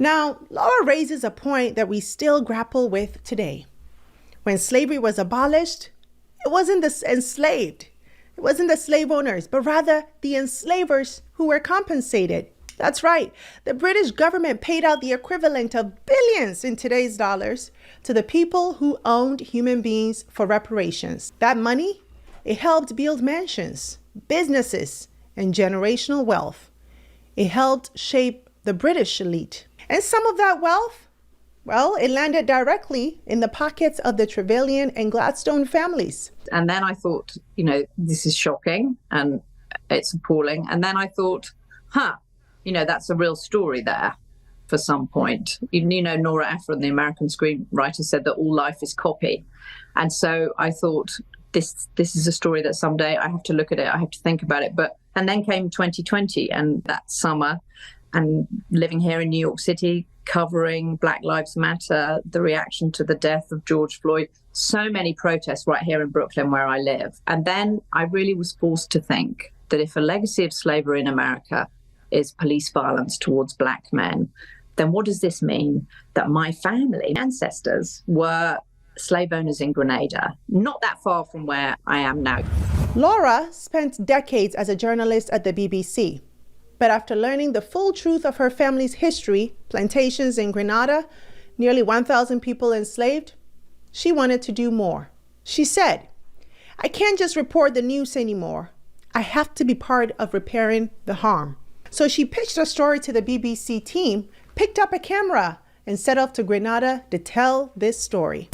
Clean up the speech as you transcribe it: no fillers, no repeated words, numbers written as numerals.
Now, Laura raises a point that we still grapple with today. When slavery was abolished, it wasn't the enslaved. It wasn't the slave owners, but rather the enslavers who were compensated. That's right. The British government paid out the equivalent of billions in today's dollars to the people who owned human beings for reparations. That money, it helped build mansions, businesses, and generational wealth. It helped shape the British elite. And some of that wealth, well, it landed directly in the pockets of the Trevelyan and Gladstone families. And then I thought, this is shocking and it's appalling. And then I thought, that's a real story there for some point. Nora Ephron, the American screenwriter, said that all life is copy. And so I thought, this is a story that someday I have to look at it, I have to think about it. And then came 2020 and that summer, and living here in New York City, covering Black Lives Matter, the reaction to the death of George Floyd, so many protests right here in Brooklyn where I live. And then I really was forced to think that if a legacy of slavery in America is police violence towards Black men, then what does this mean that my family ancestors were slave owners in Grenada, not that far from where I am now? Laura spent decades as a journalist at the BBC. But after learning the full truth of her family's history, plantations in Grenada, nearly 1,000 people enslaved, she wanted to do more. She said, "I can't just report the news anymore. I have to be part of repairing the harm." So she pitched her story to the BBC team, picked up a camera, and set off to Grenada to tell this story.